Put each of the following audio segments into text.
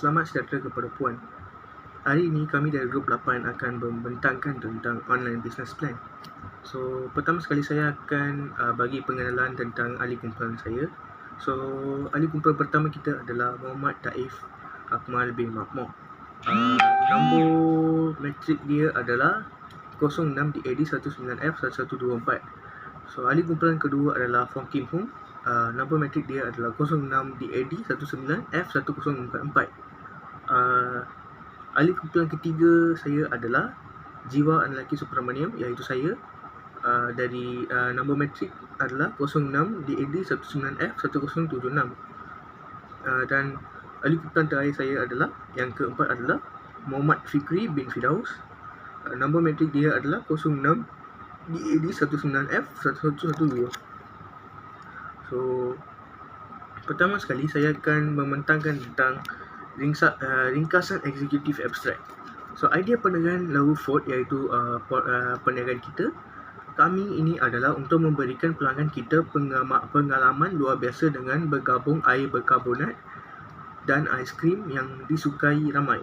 Selamat sejahtera kepada Puan. Hari ini kami dari grup 8 akan membentangkan tentang online business plan. So, pertama sekali saya akan bagi pengenalan tentang ahli kumpulan saya. So, ahli kumpulan pertama kita adalah Muhammad Taif Akmal bin Mahmud. Nombor metrik dia adalah 06 DAD 19F1124. So, ahli kumpulan kedua adalah Fong Kim Hung. Nombor metrik dia adalah 06 DAD 19F1044. Ahli kumpulan ketiga saya adalah Jiwa Anlaki Subramaniam, iaitu saya. Dari nombor metrik adalah 06 DAD 19F1076. Dan ahli kumpulan terakhir saya adalah, yang keempat adalah Muhammad Fikri bin Firdaus. Nombor metrik dia adalah 06 DAD 19F1112. So, pertama sekali saya akan membentangkan tentang ringkasan eksekutif abstrak. So, idea perniagaan Lau Ford iaitu perniagaan kita. Kami ini adalah untuk memberikan pelanggan kita pengalaman luar biasa dengan bergabung air berkarbonat dan aiskrim yang disukai ramai.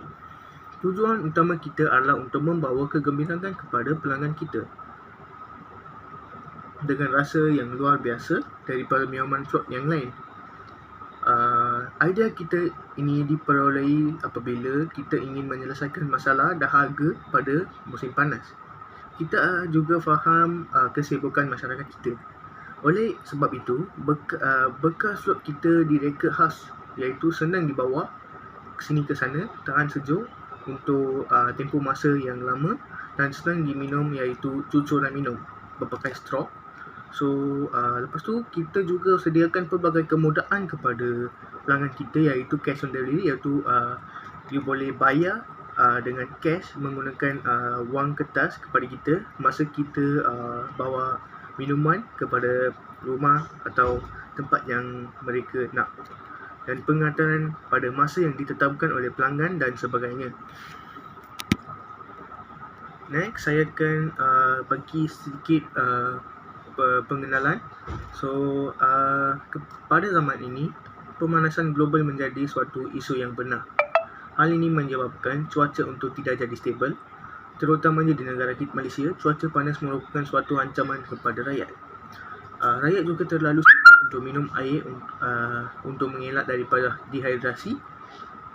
Tujuan utama kita adalah untuk membawa kegembiraan kepada pelanggan kita dengan rasa yang luar biasa daripada minuman float yang lain. Idea kita ini diperolehi apabila kita ingin menyelesaikan masalah dahaga pada musim panas. Kita juga faham kesibukan masyarakat kita. Oleh sebab itu, bekas float kita direka khas, iaitu senang dibawa sini ke sana, tahan sejuk untuk tempoh masa yang lama dan senang diminum, iaitu cucuran minum berpakai straw. So, lepas tu kita juga sediakan pelbagai kemudahan kepada pelanggan kita, iaitu cash on delivery, iaitu you boleh bayar dengan cash menggunakan wang kertas kepada kita masa kita bawa minuman kepada rumah atau tempat yang mereka nak, dan pengantaran pada masa yang ditetapkan oleh pelanggan dan sebagainya. Next, saya akan bagi sedikit pengenalan. So, pada zaman ini, pemanasan global menjadi suatu isu yang benar. Hal ini menyebabkan cuaca untuk tidak jadi stabil, terutamanya di negara kita Malaysia. Cuaca panas merupakan suatu ancaman kepada rakyat. Rakyat juga terlalu sibuk untuk minum air untuk mengelak daripada dehidrasi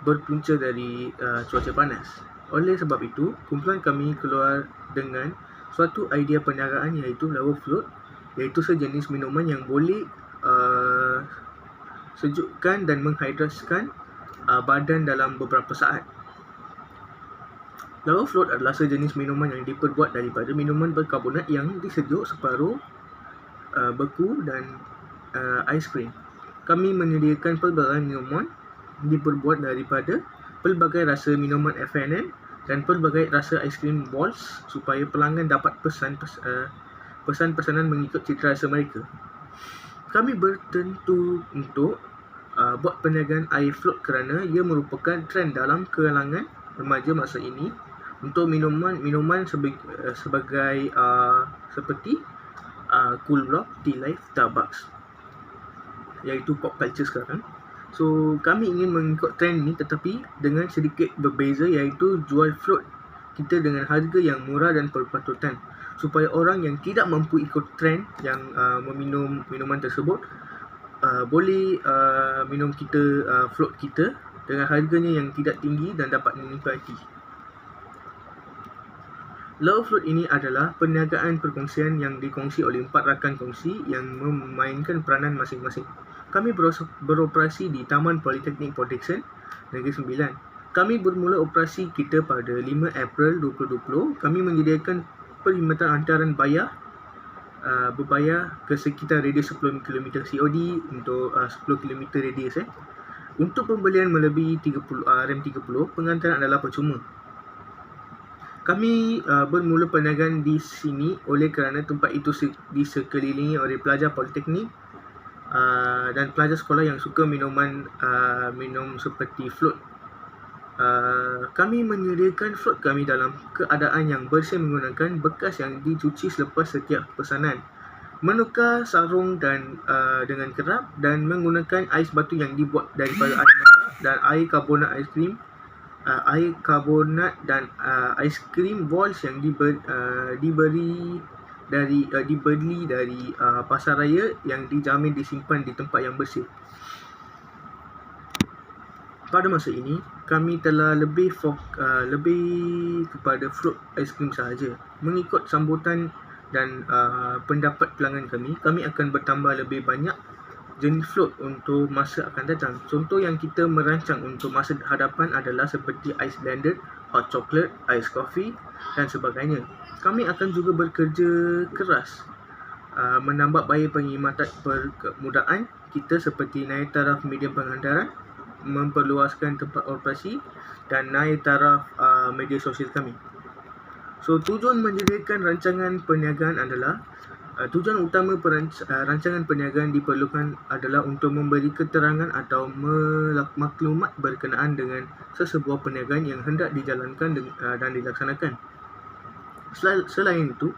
berpunca dari cuaca panas. Oleh sebab itu, kumpulan kami keluar dengan suatu idea perniagaan, iaitu Lau Float, iaitu sejenis minuman yang boleh sejukkan dan menghidraskan badan dalam beberapa saat. Lau Float adalah sejenis minuman yang diperbuat daripada minuman berkarbonat yang disejuk separuh, beku dan aiskrim. Kami menyediakan pelbagai minuman diperbuat daripada pelbagai rasa minuman F&N dan pelbagai rasa aiskrim balls supaya pelanggan dapat pesanan mengikut cita rasa mereka. Kami bertentu untuk buat perniagaan air float kerana ia merupakan trend dalam kalangan remaja masa ini untuk minuman sebagai seperti Cool Block, Tea Life, Starbucks, iaitu pop culture sekarang. So, kami ingin mengikut trend ini tetapi dengan sedikit berbeza, iaitu jual float kita dengan harga yang murah dan berpatutan, supaya orang yang tidak mampu ikut trend yang meminum minuman tersebut boleh minum float kita dengan harganya yang tidak tinggi dan dapat menikmati. Lau Float ini adalah perniagaan perkongsian yang dikongsi oleh 4 rakan kongsi yang memainkan peranan masing-masing. Kami beroperasi di Taman Politeknik Port Dickson, Negeri Sembilan. Kami bermula operasi kita pada 5 April 2020. Kami menyediakan perkhidmatan hantaran berbayar ke sekitar radius 10 km COD untuk 10 km radius. Untuk pembelian melebihi RM30, pengantaran adalah percuma. Kami bermula perniagaan di sini oleh kerana tempat itu disekelilingi oleh pelajar politeknik dan pelajar sekolah yang suka minum seperti float. Kami menyediakan float kami dalam keadaan yang bersih menggunakan bekas yang dicuci selepas setiap pesanan, menukar sarung dan dengan kerap, dan menggunakan ais batu yang dibuat daripada air mata dan air karbonat aiskrim, air karbonat dan aiskrim balls yang dibeli dari pasar raya yang dijamin disimpan di tempat yang bersih. Pada masa ini, kami telah lebih kepada fruit aiskrim sahaja. Mengikut sambutan dan pendapat pelanggan kami akan bertambah lebih banyak jenis float untuk masa akan datang. Contoh yang kita merancang untuk masa hadapan adalah seperti ice blended, hot chocolate, ice coffee dan sebagainya. Kami akan juga bekerja keras menambah bayar perkhidmatan permudahan kita seperti naik taraf medium penghantaran, memperluaskan tempat operasi dan naik taraf media sosial kami. So, tujuan menyediakan rancangan perniagaan adalah tujuan utama rancangan perniagaan diperlukan adalah untuk memberi keterangan atau maklumat berkenaan dengan sesebuah perniagaan yang hendak dijalankan dan dilaksanakan. Selain itu,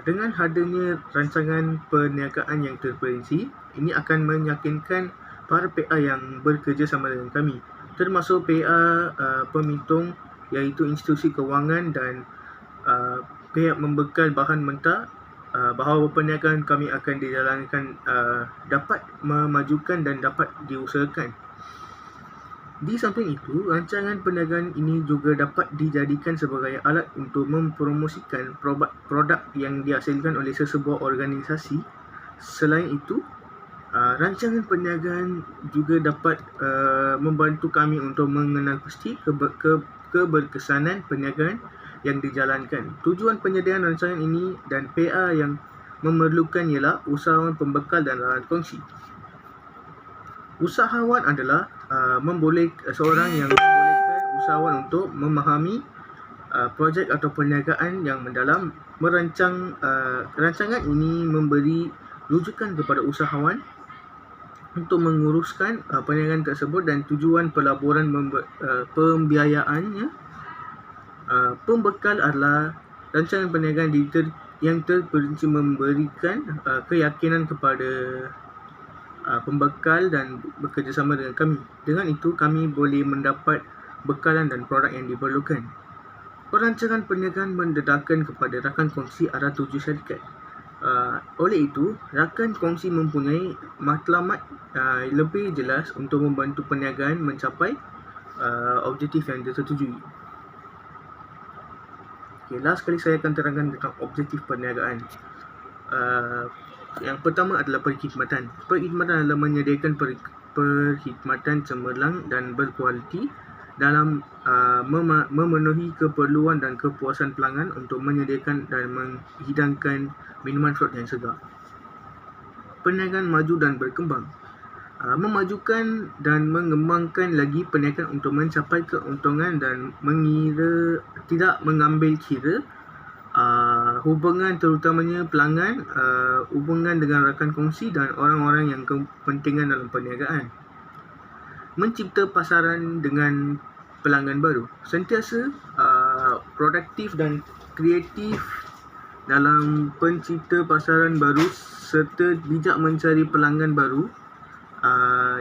dengan hadirnya rancangan perniagaan yang terperinci, ini akan meyakinkan para PA yang bekerja sama dengan kami, termasuk PA pemitung iaitu institusi kewangan dan pihak membekal bahan mentah, bahawa perniagaan kami akan dijalankan dapat memajukan dan dapat diusahakan. Di samping itu, rancangan perniagaan ini juga dapat dijadikan sebagai alat untuk mempromosikan produk yang dihasilkan oleh sesebuah organisasi. Selain itu, rancangan perniagaan juga dapat membantu kami untuk mengenal pasti keberkesanan perniagaan yang dijalankan. Tujuan penyediaan rancangan ini dan PA yang memerlukan ialah usahawan pembekal dan lahan kongsi. Usahawan adalah seorang yang membolehkan usahawan untuk memahami projek atau perniagaan yang mendalam. Rancangan ini memberi rujukan kepada usahawan untuk menguruskan perniagaan tersebut dan tujuan pelaburan pembiayaannya. Pembekal adalah rancangan perniagaan yang terperinci memberikan keyakinan kepada pembekal dan bekerjasama dengan kami. Dengan itu, kami boleh mendapat bekalan dan produk yang diperlukan. Perancangan perniagaan mendedahkan kepada rakan kongsi arah tuju syarikat. Oleh itu, rakan kongsi mempunyai matlamat lebih jelas untuk membantu perniagaan mencapai objektif yang disetujui. Last sekali saya akan terangkan tentang objektif perniagaan. Yang pertama adalah perkhidmatan. Perkhidmatan adalah menyediakan perkhidmatan cemerlang dan berkualiti dalam memenuhi keperluan dan kepuasan pelanggan untuk menyediakan dan menghidangkan minuman fruit yang segar. Perniagaan maju dan berkembang. Memajukan dan mengembangkan lagi perniagaan untuk mencapai keuntungan dan tidak mengambil kira hubungan terutamanya pelanggan, hubungan dengan rakan kongsi dan orang-orang yang kepentingan dalam perniagaan. Mencipta pasaran dengan pelanggan baru. Sentiasa produktif dan kreatif dalam pencipta pasaran baru serta bijak mencari pelanggan baru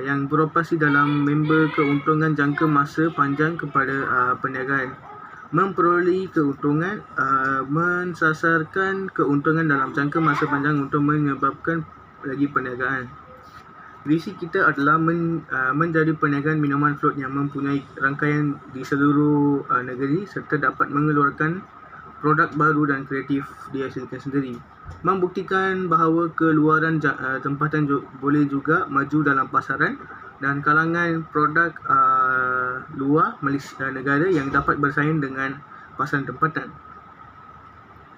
yang beroperasi dalam member keuntungan jangka masa panjang kepada perniagaan. Memperoleh keuntungan, mensasarkan keuntungan dalam jangka masa panjang untuk menyebabkan lagi perniagaan. Visi kita adalah menjadi perniagaan minuman float yang mempunyai rangkaian di seluruh negeri serta dapat mengeluarkan produk baru dan kreatif dihasilkan sendiri. Membuktikan bahawa keluaran tempatan boleh juga maju dalam pasaran dan kalangan produk luar Malaysia negara yang dapat bersaing dengan pasaran tempatan.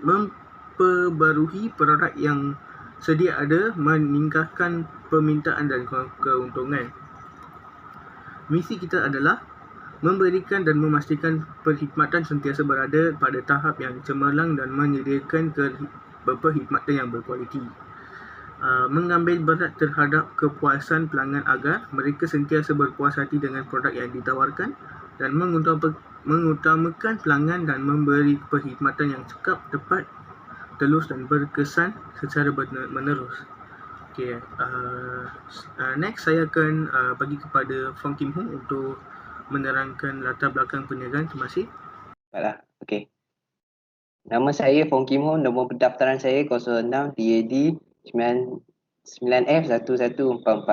Memperbarui produk yang sedia ada, meningkatkan permintaan dan keuntungan. Misi kita adalah memberikan dan memastikan perkhidmatan sentiasa berada pada tahap yang cemerlang dan menyediakan perkhidmatan yang berkualiti. Mengambil berat terhadap kepuasan pelanggan agar mereka sentiasa berpuas hati dengan produk yang ditawarkan dan mengutamakan pelanggan dan memberi perkhidmatan yang cekap, tepat, telus dan berkesan secara menerus. Okay, next saya akan bagi kepada Fong Kim Hong untuk menerangkan latar belakang perniagaan. Terima kasih. Baiklah, okey. Nama saya Fong Kim Hong, nombor pendaftaran saya 06 DAD 99F1144.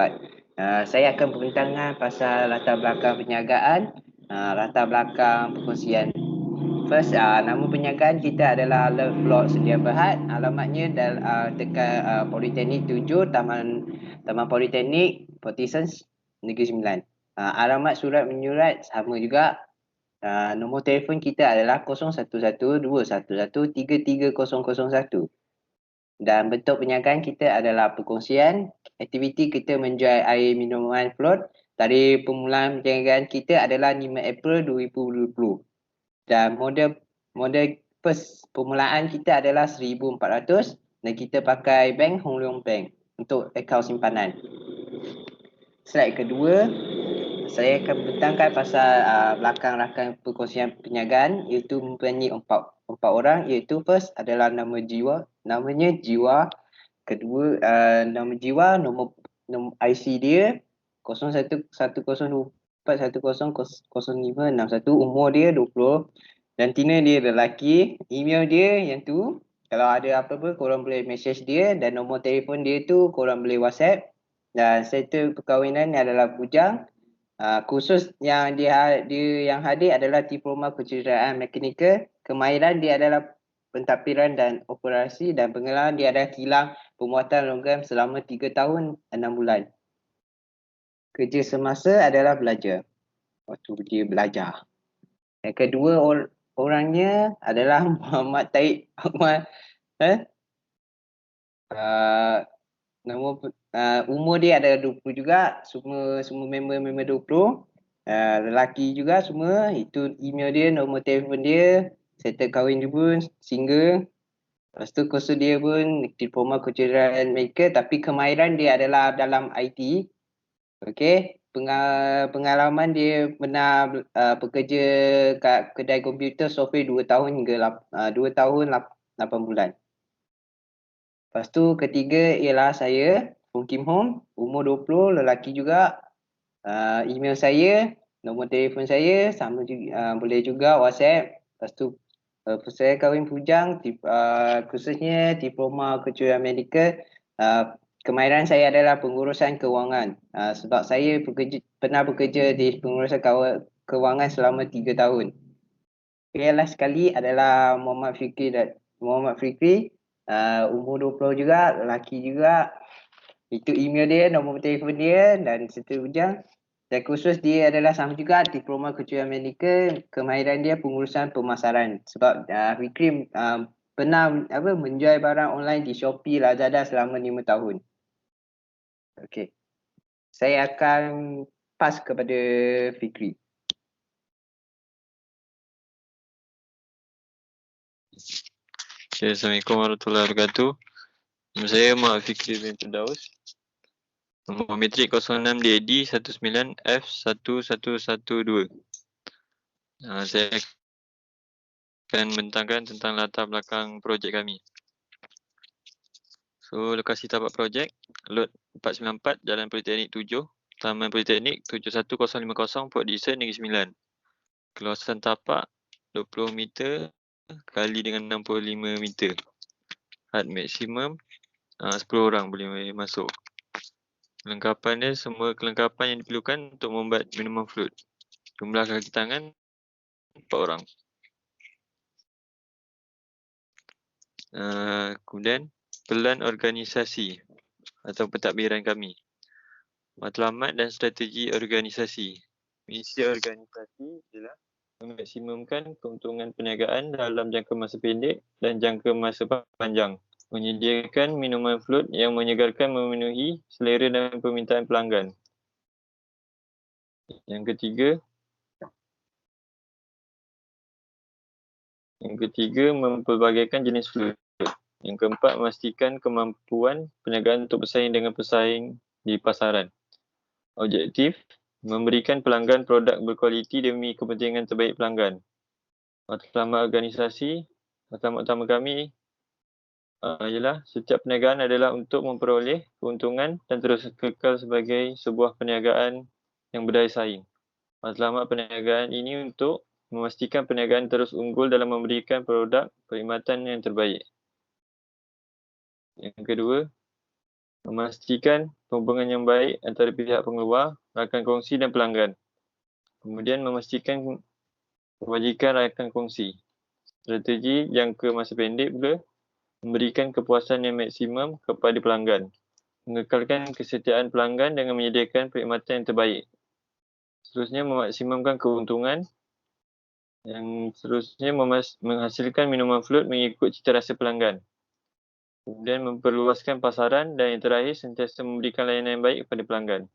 Saya akan berbintangan pasal latar belakang perniagaan, latar belakang perkongsian. First, nama perniagaan kita adalah Love Plot Sedia Berhad. Alamatnya dekat Politeknik 7, Taman Politeknik, Fortisans, Negeri Sembilan. Alamat surat menyurat sama juga. Nombor telefon kita adalah 0112113301. Dan bentuk perniagaan kita adalah perkongsian. Aktiviti kita menjual air minuman float. Tarikh permulaan perniagaan kita adalah 5 April 2020. Dan model first permulaan kita adalah 1,400 dan kita pakai bank Hong Leong Bank untuk akaun simpanan. Slide kedua, saya akan membentangkan pasal belakang rakan perkongsian perniagaan, iaitu mempunyai empat orang, iaitu first adalah namanya Jiwa. Kedua, nama Jiwa, nombor IC dia 011024100561, umur dia 20, jantina dia lelaki, email dia yang tu, kalau ada apa-apa korang boleh message dia, dan nombor telefon dia tu korang boleh WhatsApp. Dan settle perkahwinan adalah bujang. Kursus yang dia yang hadir adalah diploma kejuruteraan mekanikal. Kemahiran dia adalah pentadbiran dan operasi, dan pengalaman dia adalah kilang pembuatan logam selama 3 tahun 6 bulan. Kerja semasa adalah belajar. Waktu dia belajar. Yang kedua orangnya adalah Muhammad Taib Akmal. Umur dia adalah 20 juga. Semua member 20. Lelaki juga semua. Itu email dia, nombor telefon dia. Settle kahwin dia pun single. Lepas tu kursus dia pun diploma kejuruteraan medical, tapi kemahiran dia adalah dalam IT. Okey, pengalaman dia pernah bekerja kat kedai komputer software 2 tahun hingga 2 tahun 8 bulan. Lepas tu ketiga ialah saya, Fong Kim Hong, umur 20, lelaki juga. Email saya, nombor telefon saya sama juga, boleh juga WhatsApp. Lepas tu saya kahwin bujang, khususnya diploma kejuruteraan medical. Kemahiran saya adalah pengurusan kewangan. Sebab saya pernah bekerja di pengurusan kewangan selama 3 tahun. Last sekali adalah Muhammad Fikri, umur 20 juga, lelaki juga. Itu email dia, nombor telefon dia, dan serta bujang. Dan kursus dia adalah sama juga, diploma kejuruteraan medical. Kemahiran dia pengurusan pemasaran. Sebab Fikri pernah menjual barang online di Shopee, Lazada selama 5 tahun. Okey. Saya akan pass kepada Fikri. Okay, Assalamualaikum warahmatullahi wabarakatuh. Nama saya Muhammad Fikri bin Firdaus. Nombor metrik 06 DAD 19F1112. Saya akan bentangkan tentang latar belakang projek kami. So, lokasi tapak projek, lot 494 Jalan Politeknik 7, Taman Politeknik 71050 Port Dickson, Negeri Sembilan. Keluasan tapak 20 meter kali dengan 65 meter. Had maksimum 10 orang boleh masuk. Kelengkapan dia, semua kelengkapan yang diperlukan untuk membuat minuman float. Jumlah kaki tangan 4 orang. Kemudian pelan organisasi atau pentadbiran kami. Matlamat dan strategi organisasi. Misi organisasi ialah memaksimumkan keuntungan perniagaan dalam jangka masa pendek dan jangka masa panjang. Menyediakan minuman float yang menyegarkan memenuhi selera dan permintaan pelanggan. Yang ketiga, mempelbagaikan jenis float. Yang keempat, memastikan kemampuan perniagaan untuk bersaing dengan pesaing di pasaran. Objektif, memberikan pelanggan produk berkualiti demi kepentingan terbaik pelanggan. Matlamat organisasi, matlamat utama kami ialah setiap perniagaan adalah untuk memperoleh keuntungan dan terus kekal sebagai sebuah perniagaan yang berdaya saing. Matlamat perniagaan ini untuk memastikan perniagaan terus unggul dalam memberikan produk perkhidmatan yang terbaik. Yang kedua, memastikan hubungan yang baik antara pihak pengeluar, rakan kongsi dan pelanggan. Kemudian memastikan kebajikan rakan kongsi. Strategi jangka masa pendek pula memberikan kepuasan yang maksimum kepada pelanggan. Mengekalkan kesetiaan pelanggan dengan menyediakan perkhidmatan yang terbaik. Seterusnya memaksimumkan keuntungan. Yang seterusnya menghasilkan minuman float mengikut cita rasa pelanggan. Kemudian memperluaskan pasaran dan yang terakhir sentiasa memberikan layanan yang baik kepada pelanggan.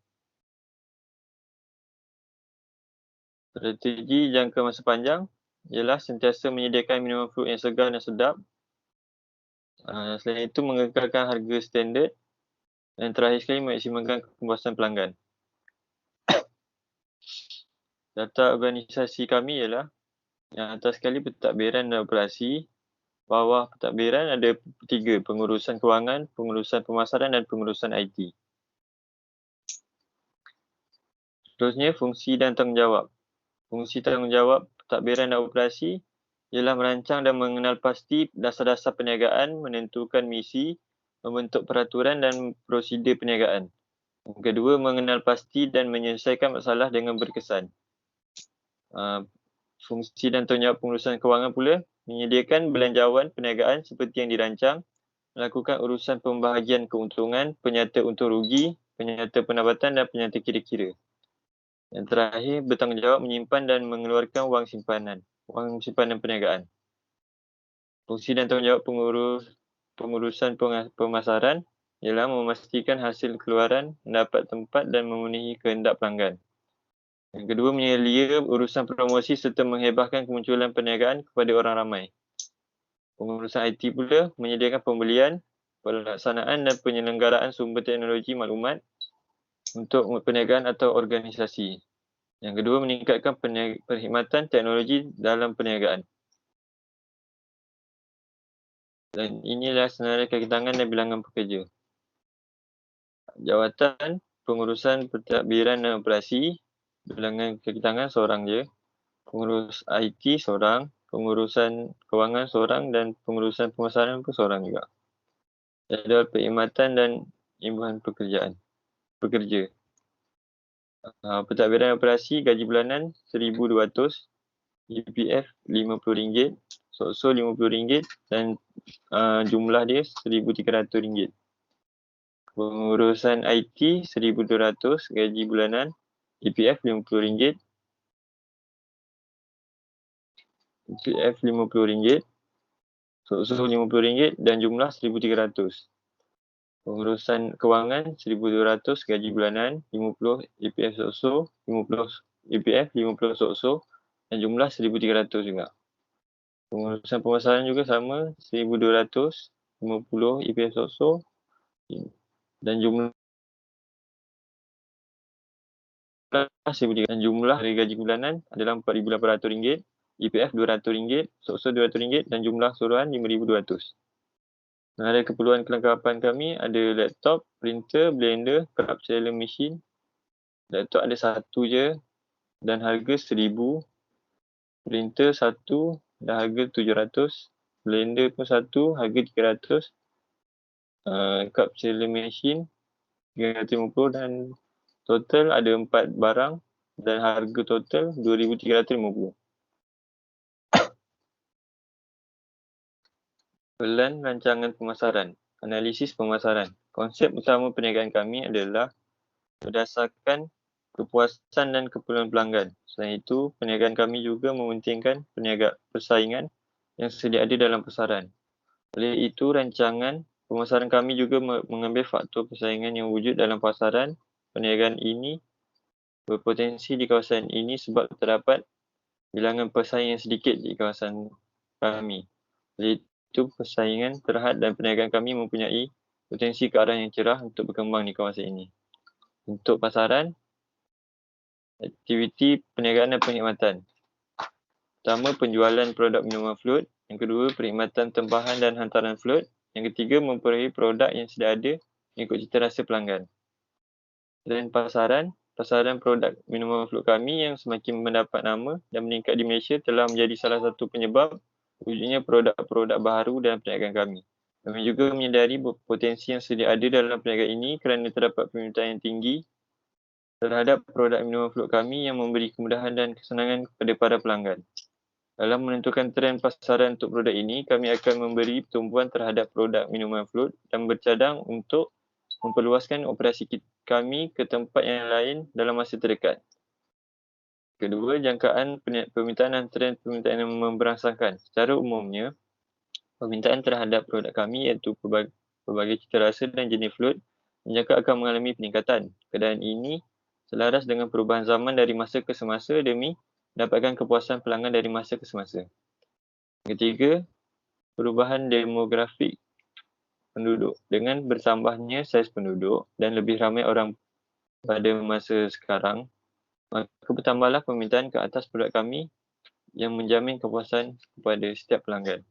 Strategi jangka masa panjang ialah sentiasa menyediakan minuman float yang segar dan sedap. Selain itu mengekalkan harga standard dan terakhir sekali memaksimalkan kepuasan pelanggan. Data organisasi kami ialah yang atas sekali pentadbiran dan operasi. Bawah pentadbiran ada 3, pengurusan kewangan, pengurusan pemasaran dan pengurusan IT. Seterusnya, fungsi dan tanggungjawab. Fungsi tanggungjawab pentadbiran dan operasi ialah merancang dan mengenal pasti dasar-dasar perniagaan, menentukan misi, membentuk peraturan dan prosedur perniagaan. Yang kedua, mengenal pasti dan menyelesaikan masalah dengan berkesan. Fungsi dan tanggungjawab pengurusan kewangan pula menyediakan belanjawan perniagaan seperti yang dirancang, melakukan urusan pembahagian keuntungan, penyata untung rugi, penyata pendapatan dan penyata kira-kira. Yang terakhir, bertanggungjawab menyimpan dan mengeluarkan wang simpanan perniagaan. Fungsi dan tanggungjawab pengurusan pemasaran ialah memastikan hasil keluaran mendapat tempat dan memenuhi kehendak pelanggan. Yang kedua, menyelia urusan promosi serta menghebahkan kemunculan perniagaan kepada orang ramai. Pengurusan IT pula menyediakan pembelian, pelaksanaan dan penyelenggaraan sumber teknologi maklumat untuk perniagaan atau organisasi. Yang kedua, meningkatkan perkhidmatan teknologi dalam perniagaan. Dan inilah senarai kaki tangan dan bilangan pekerja. Jawatan pengurusan pentadbiran dan operasi, bilangan kaki tangan seorang je. Pengurus IT seorang, pengurusan kewangan seorang dan pengurusan pemasaran pun seorang juga. Jadual perkhidmatan dan imbuhan pekerja. Pentadbiran operasi gaji bulanan RM1,200, EPF RM50, SOCSO RM50 dan jumlah dia RM1,300. Pengurusan IT RM1,200 gaji bulanan, EPF RM50, EPF RM50, SOCSO RM50 dan jumlah RM1,300. Pengurusan kewangan RM1,200 gaji bulanan, 50 EPF SOCSO, 50 EPF, 50 SOCSO dan jumlah RM1,300 juga. Pengurusan pemasaran juga sama, RM1,200, 50 EPF SOCSO dan jumlah RM1,300 dan jumlah dari gaji bulanan adalah RM4,800, EPF RM200, SOCSO RM200 dan jumlah keseluruhan RM5,200. Ada keperluan kelengkapan kami ada laptop, printer, blender, cup seller machine. Laptop ada satu je dan harga RM1,000. Printer satu dan harga RM700. Blender pun satu, harga RM300. Cup seller machine RM350 dan total ada 4 barang dan harga total RM2,350. Pelan rancangan pemasaran. Analisis pemasaran. Konsep utama perniagaan kami adalah berdasarkan kepuasan dan keperluan pelanggan. Selain itu, perniagaan kami juga mementingkan persaingan yang sedia ada dalam pasaran. Oleh itu, rancangan pemasaran kami juga mengambil faktor persaingan yang wujud dalam pasaran. Perniagaan ini berpotensi di kawasan ini sebab terdapat bilangan pesaing yang sedikit di kawasan kami. Oleh itu, persaingan terhad dan perniagaan kami mempunyai potensi ke arah yang cerah untuk berkembang di kawasan ini. Untuk pasaran, aktiviti perniagaan dan perkhidmatan. Pertama, penjualan produk minuman float. Yang kedua, perkhidmatan tempahan dan hantaran float. Yang ketiga, memperoleh produk yang sedia ada mengikut cita rasa pelanggan. Dan pasaran produk minuman float kami yang semakin mendapat nama dan meningkat di Malaysia telah menjadi salah satu penyebab wujudnya produk-produk baharu dalam perniagaan kami. Kami juga menyedari potensi yang sedia ada dalam perniagaan ini kerana terdapat permintaan yang tinggi terhadap produk minuman float kami yang memberi kemudahan dan kesenangan kepada para pelanggan. Dalam menentukan trend pasaran untuk produk ini, kami akan memberi pertumbuhan terhadap produk minuman float dan bercadang untuk memperluaskan operasi kami ke tempat yang lain dalam masa terdekat. Kedua, jangkaan permintaan dan trend permintaan yang memberangsangkan. Secara umumnya, permintaan terhadap produk kami iaitu pelbagai cita rasa dan jenis float menjangka akan mengalami peningkatan. Keadaan ini selaras dengan perubahan zaman dari masa ke semasa demi mendapatkan kepuasan pelanggan dari masa ke semasa. Ketiga, perubahan demografik penduduk. Dengan bertambahnya saiz penduduk dan lebih ramai orang pada masa sekarang, maka bertambahlah permintaan ke atas produk kami yang menjamin kepuasan kepada setiap pelanggan.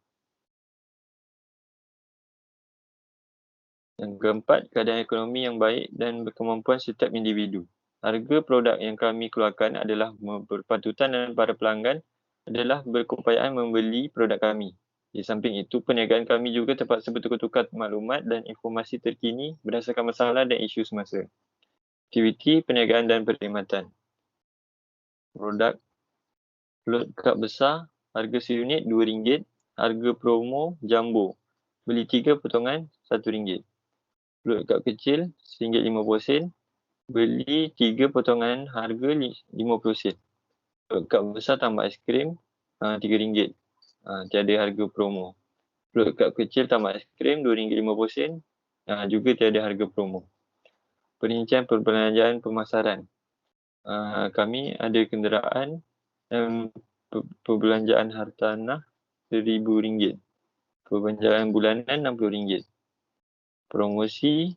Yang keempat, keadaan ekonomi yang baik dan berkemampuan setiap individu. Harga produk yang kami keluarkan adalah berpatutan dan para pelanggan adalah berkeupayaan membeli produk kami. Di samping itu, perniagaan kami juga terpaksa bertukar-tukar maklumat dan informasi terkini berdasarkan masalah dan isu semasa. Aktiviti perniagaan dan perkhidmatan. Produk float cup besar, harga seunit RM2, harga promo jumbo. Beli 3 potongan RM1. Float cup kecil RM1.50, beli 3 potongan harga RM50. Float cup besar tambah aiskrim RM3. Tiada harga promo. Float cup kecil tambah aiskrim RM2.50, juga tiada harga promo. Perincian perbelanjaan pemasaran. Kami ada kenderaan dan perbelanjaan hartanah RM1,000. Perbelanjaan bulanan RM60. Promosi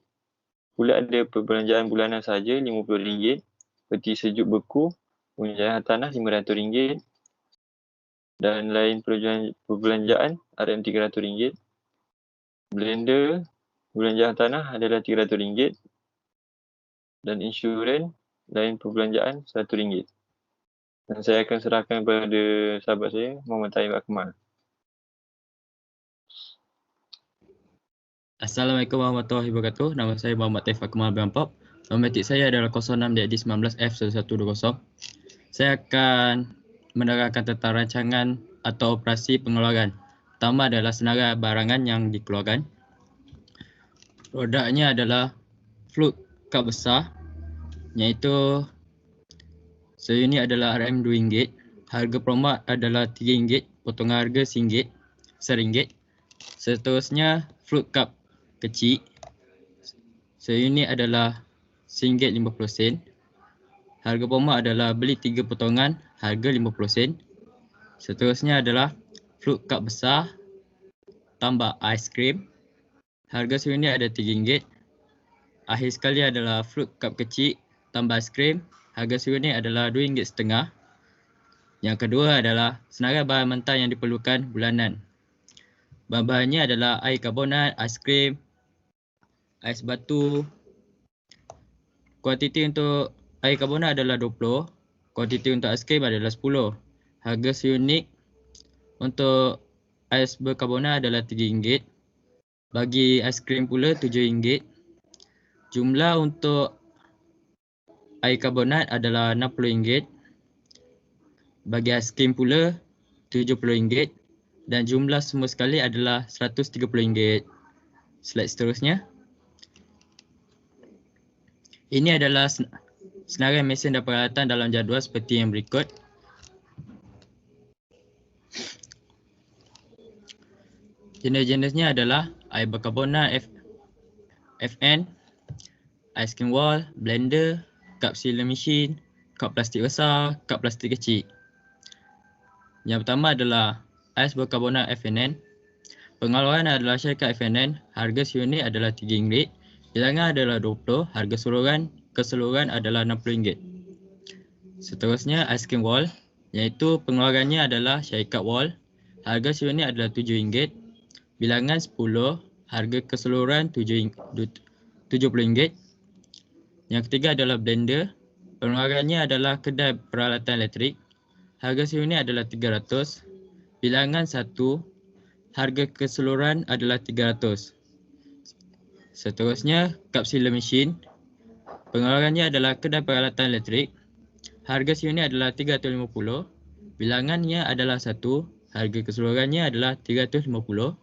pula ada perbelanjaan bulanan saja RM50. Peti sejuk beku, perbelanjaan hartanah RM500. Dan lain perbelanjaan RM300. Blender perbelanjaan hartanah adalah RM300. Dan insurans lain perbelanjaan RM100. Dan saya akan serahkan kepada sahabat saya, Muhammad Taif Akmal. Assalamualaikum warahmatullahi wabarakatuh. Nama saya Muhammad Taif Akmal bin Pop. Nombor metik saya adalah 06-19F1110. Saya akan menerangkan tentang rancangan atau operasi pengeluaran. Pertama adalah senarai barangan yang dikeluarkan. Produknya adalah float cup besar, iaitu seunit adalah RM2. Harga promo adalah RM3, potongan harga RM1. Seterusnya float cup kecil, seunit adalah RM1.50. Harga promo adalah beli 3 potongan harga RM50. Seterusnya adalah float cup besar tambah aiskrim. Harga seunit ada RM3. Akhir sekali adalah float cup kecil tambah aiskrim. Harga seunit adalah RM2.50. Yang kedua adalah senarai bahan mentah yang diperlukan bulanan. Bahan-bahannya adalah air karbonat, aiskrim, ais batu. Kuantiti untuk air karbonat adalah 20. Kuantiti untuk aiskrim adalah 10. Harga seunit untuk ais berkarbonat adalah RM3. Bagi aiskrim pula RM7. Jumlah untuk air karbonat adalah RM60. Bagi aiskrim pula RM70. Dan jumlah semua sekali adalah RM130. Slide seterusnya. Ini adalah senarai mesin dan peralatan dalam jadual seperti yang berikut. Jenis-jenisnya adalah air berkarbonat FN, ice cream wall, blender, cup sealer machine, cup plastik besar, cup plastik kecil. Yang pertama adalah ais berkarbonat FNN. Pengeluaran adalah syarikat FNN. Harga seunit adalah RM3. Bilangan adalah 20. Harga keseluruhan adalah RM60. Seterusnya ice cream wall, iaitu pengeluarannya adalah syarikat wall. Harga seunit adalah RM7. Bilangan 10. harga keseluruhan RM70. Yang ketiga adalah blender. Pengeluarannya adalah kedai peralatan elektrik. Harga seunit adalah RM300. Bilangan 1, harga keseluruhan adalah RM300. Seterusnya, kad sealer mesin. Pengeluarannya adalah kedai peralatan elektrik. Harga seunit adalah RM350. Bilangannya adalah 1, harga keseluruhannya adalah RM350.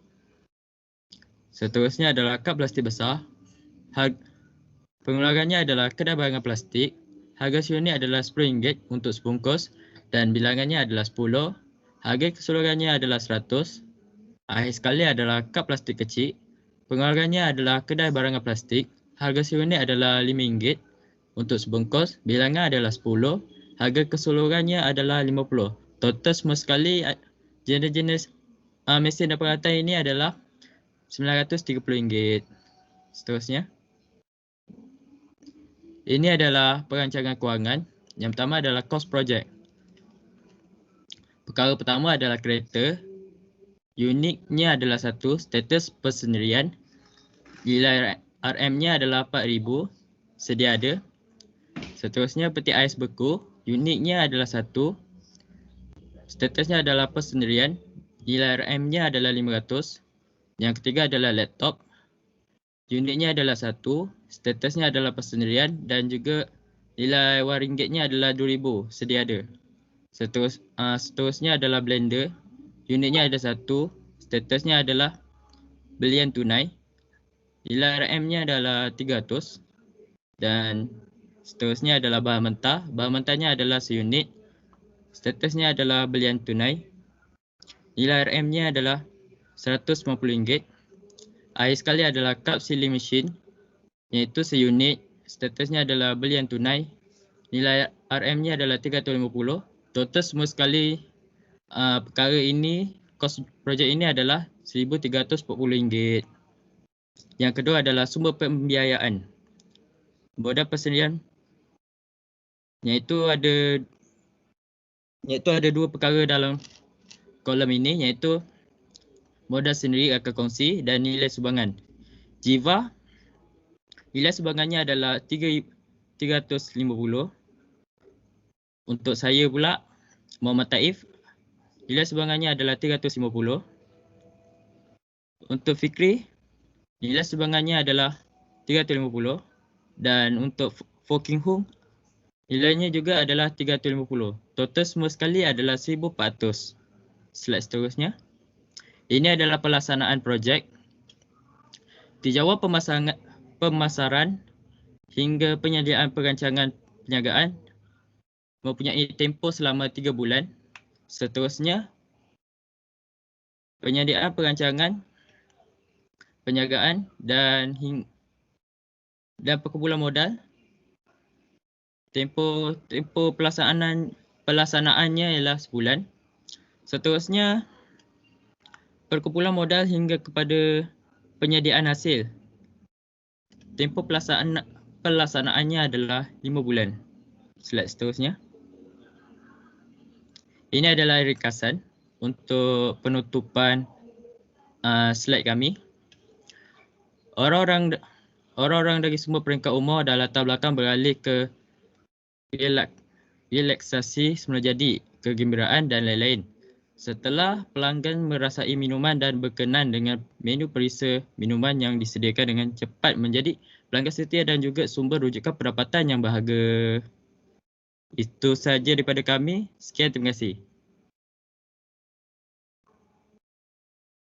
Seterusnya adalah kad plastik besar. Pengeluarannya adalah kedai barangan plastik. Harga seunit adalah RM10 untuk sebungkus dan bilangannya adalah 10. Harga keseluruhannya adalah RM100. Akhir sekali adalah kad plastik kecil. Pengeluarannya adalah kedai barangan plastik. Harga seunit adalah RM5 untuk sebungkus. Bilangan adalah 10. Harga keseluruhannya adalah RM50. Total semua sekali jenis-jenis mesin dan peralatan ini adalah RM930. Seterusnya. Ini adalah perancangan kewangan. Yang pertama adalah cost project. Perkara pertama adalah kereta. Unitnya adalah 1, status persendirian. Nilai RM-nya adalah RM4,000, sedia ada. Seterusnya peti ais beku. Unitnya adalah 1. Statusnya adalah persendirian. Nilai RM-nya adalah RM500. Yang ketiga adalah laptop. Unitnya adalah 1. Statusnya adalah persendirian dan juga nilai RM1 adalah RM2,000, sedia ada. Seterusnya adalah blender. Unitnya ada 1. Statusnya adalah belian tunai. Nilai RM-nya adalah RM300. Dan seterusnya adalah bahan mentah. Bahan mentahnya adalah seunit. Statusnya adalah belian tunai. Nilai RM-nya adalah RM150. Akhir sekali adalah kad sealing mesin, iaitu seunit. Statusnya adalah belian tunai. Nilai RM-nya adalah RM350. Total semua sekali perkara ini, kos projek ini adalah RM1,340. Yang kedua adalah sumber pembiayaan. Modal persendirian, iaitu ada 2 perkara dalam kolom ini, iaitu modal sendiri akan kongsi dan nilai sumbangan. Jiva, nilai sumbangannya adalah RM350. Untuk saya pula, Muhammad Taif, nilai sumbangannya adalah RM350. Untuk Fikri, nilai sumbangannya adalah RM350. Dan untuk Foking Home, nilainya juga adalah RM350. Total semua sekali adalah RM1,400. Slide seterusnya. Ini adalah pelaksanaan projek. Dijawab pemasaran hingga penyediaan perancangan perniagaan mempunyai tempoh selama 3 bulan. Seterusnya, penyediaan perancangan perniagaan dan perkumpulan modal. Tempoh pelaksanaannya ialah sebulan. Seterusnya, perkumpulan modal hingga kepada penyediaan hasil. Tempoh pelaksanaannya adalah 5 bulan. Slide seterusnya. Ini adalah ringkasan untuk penutupan slide kami. Orang-orang dari semua peringkat umur dan latar belakang beralih ke relaksasi semula jadi, kegembiraan dan lain-lain. Setelah pelanggan merasai minuman dan berkenan dengan menu perisa minuman yang disediakan dengan cepat menjadi pelanggan setia dan juga sumber rujukan pendapatan yang berharga. Itu sahaja daripada kami. Sekian, terima kasih.